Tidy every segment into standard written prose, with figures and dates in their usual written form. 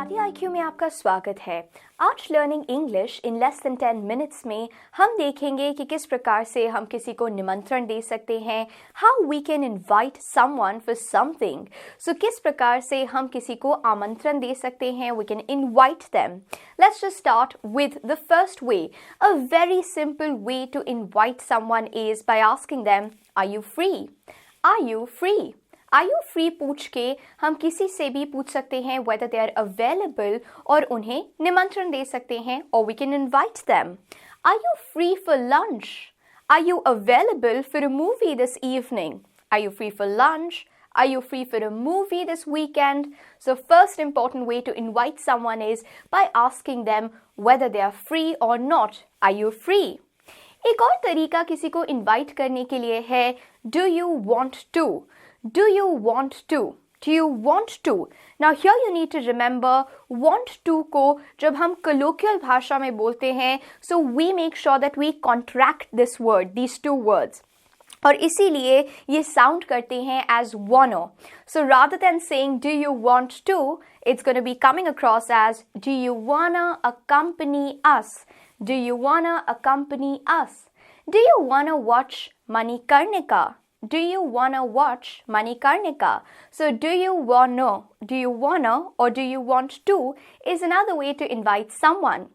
Study IQ में आपका स्वागत है। आज learning English in less than 10 minutes में हम देखेंगे कि किस प्रकार से हम किसी को निमंत्रण दे सकते हैं, how we can invite someone for something. So किस प्रकार से हम किसी को आमंत्रण दे सकते हैं, we can invite them. Let's just start with the first way. A very simple way to invite someone is by asking them, are you free? Are you free? Are you free पूछ के हम किसी से भी पूछ सकते हैं whether they are available और उन्हें निमंत्रण दे सकते हैं, or we can invite them. Are you free for lunch? Are you available for a movie this evening? Are you free for lunch? Are you free for a movie this weekend? So first important way to invite someone is by asking them whether they are free or not. Are you free? एक और तरीका किसी को invite करने के लिए है do you want to? Do you want to? Do you want to? Now here you need to remember want to को जब हम colloquial भाषा में बोलते हैं, so we make sure that we contract this word, these two words. और इसीलिए ये sound करते हैं as wanna. So rather than saying do you want to, it's going to be coming across as do you wanna accompany us? Do you wanna accompany us? Do you wanna watch Manikarnika? Do you wanna watch Manikarnika? So do you wanna or do you want to is another way to invite someone.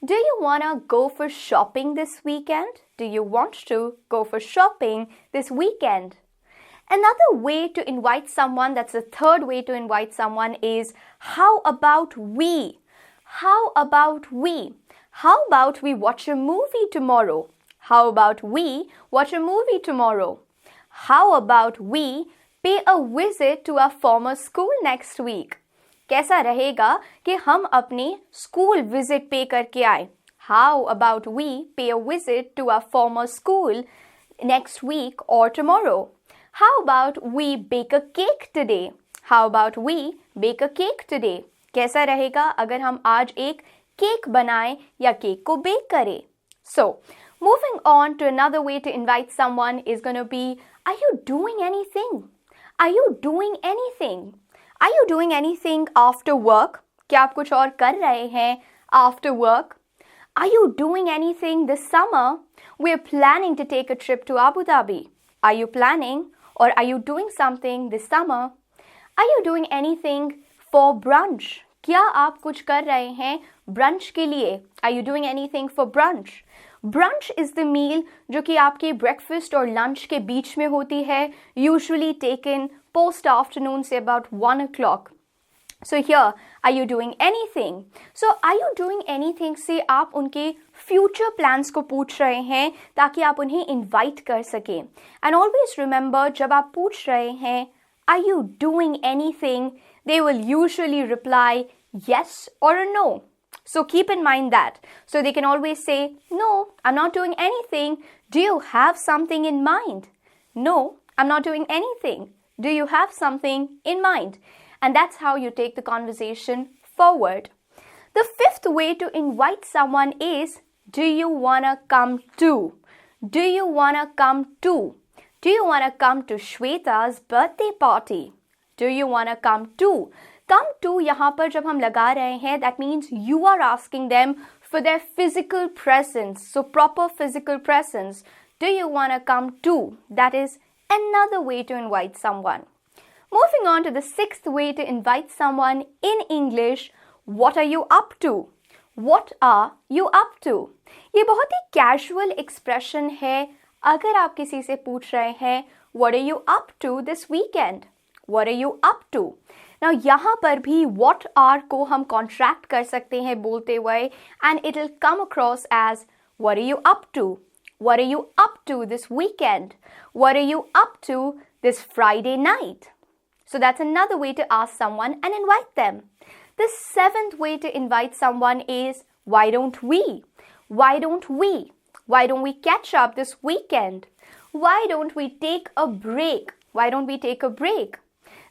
Do you wanna go for shopping this weekend? Do you want to go for shopping this weekend? Another way to invite someone, that's the third way to invite someone, is how about we? How about we? How about we watch a movie tomorrow? How about we watch a movie tomorrow? How about we pay a visit to our former school next week? कैसा रहेगा कि हम अपने school visit पे करके आए? How about we pay a visit to our former school next week or tomorrow? How about we bake a cake today? How about we bake a cake today? कैसा रहेगा अगर हम आज एक केक बनाएं या केक को बेक करें? So, moving on to another way to invite someone is going to be, are you doing anything? Are you doing anything? Are you doing anything after work? क्या आप कुछ और कर रहे हैं after work? Are you doing anything this summer? We're planning to take a trip to Abu Dhabi. Are you planning or are you doing something this summer? Are you doing anything for brunch? क्या आप कुछ कर रहे हैं brunch के लिए? Are you doing anything for brunch? Brunch is the meal जो कि आपके breakfast और lunch के बीच में होती है, usually taken post afternoon से about 1 o'clock. So here, are you doing anything? So are you doing anything से आप उनके future plans को पूछ रहे हैं ताकि आप उन्हें invite कर सकें. And always remember जब आप पूछ रहे हैं are you doing anything, they will usually reply yes or a no. So keep in mind that. So they can always say, no, I'm not doing anything. Do you have something in mind? No, I'm not doing anything. Do you have something in mind? And that's how you take the conversation forward. The fifth way to invite someone is, do you wanna come to? Do you wanna come to? Do you wanna come to Shweta's birthday party? Do you wanna come to? Come to यहाँ पर जब हम लगा रहे हैं, that means you are asking them for their physical presence. So proper physical presence. Do you want to come to? That is another way to invite someone. Moving on to the sixth way to invite someone in English, what are you up to? What are you up to? ये बहुत ही casual expression है अगर आप किसी से पूछ रहे हैं what are you up to this weekend? What are you up to? Now यहाँ पर भी what are को हम contract कर सकते हैं बोलते हुए and it will come across as what are you up to? What are you up to this weekend? What are you up to this Friday night? So that's another way to ask someone and invite them. The seventh way to invite someone is why don't we? Why don't we? Why don't we catch up this weekend? Why don't we take a break? Why don't we take a break?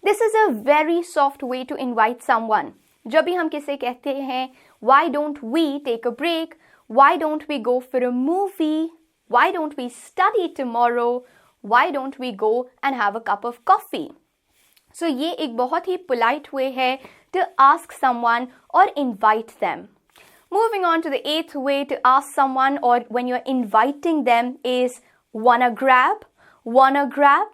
This is a very soft way to invite someone. जब भी हम किसे कहते हैं why don't we take a break? Why don't we go for a movie? Why don't we study tomorrow? Why don't we go and have a cup of coffee? So ये एक बहुत ही polite way है to ask someone or invite them. Moving on to the 8th way to ask someone or when you're inviting them is wanna grab. Wanna grab.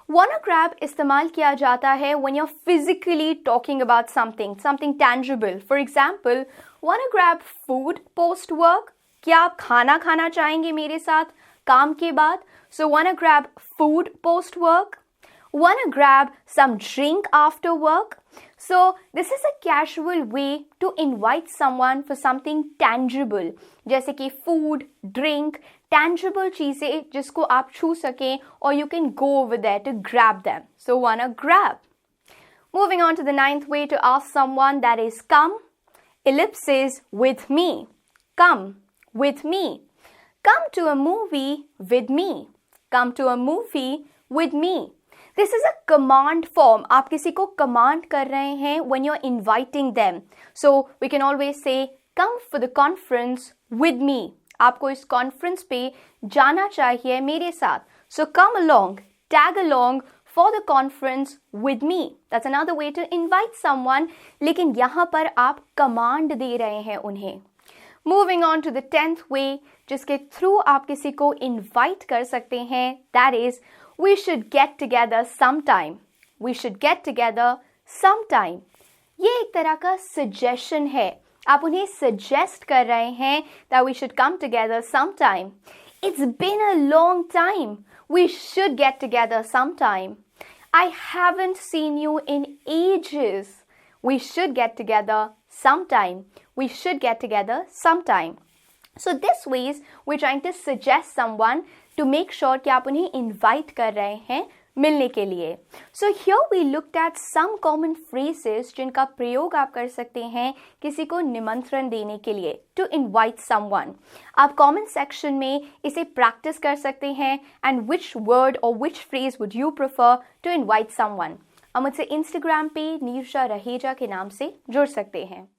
Wanna grab इस्तेमाल किया जाता है when you're physically talking about something tangible. For example, wanna grab food post work? क्या आप खाना खाना चाहेंगे मेरे साथ काम के बाद? So wanna grab food post work. Wanna grab some drink after work? So this is a casual way to invite someone for something tangible, जैसे कि food, drink, tangible चीजें जिसको आप छू सकें or you can go over there to grab them. So wanna grab. Moving on to the 9th way to ask someone, that is come. Ellipsis with me. Come with me. Come to a movie with me. Come to a movie with me. This is a command form. आप किसी को command कर रहे हैं when you're inviting them. So we can always say, come for the conference with me. आपको इस conference पे जाना चाहिए मेरे साथ. So come along, tag along for the conference with me. That's another way to invite someone. लेकिन यहाँ पर आप command दे रहे हैं उन्हें. Moving on to the 10th way, जिसके through आप किसी को invite कर सकते हैं, that is, we should get together sometime. We should get together sometime. ये एक तरह का suggestion है. आप उन्हें suggest कर रहे हैं that we should come together sometime. It's been a long time. We should get together sometime. I haven't seen you in ages. We should get together sometime. We should get together sometime. So this ways we're trying to suggest someone to make sure कि आप उन्हें invite कर रहे हैं मिलने के लिए. So here we looked at some common phrases जिनका प्रयोग आप कर सकते हैं किसी को निमंत्रण देने के लिए, to invite someone. आप comment section में इसे practice कर सकते हैं and which word or which phrase would you prefer to invite someone. आप मुझसे Instagram पे नीरजा रहेजा के नाम से जुड़ सकते हैं.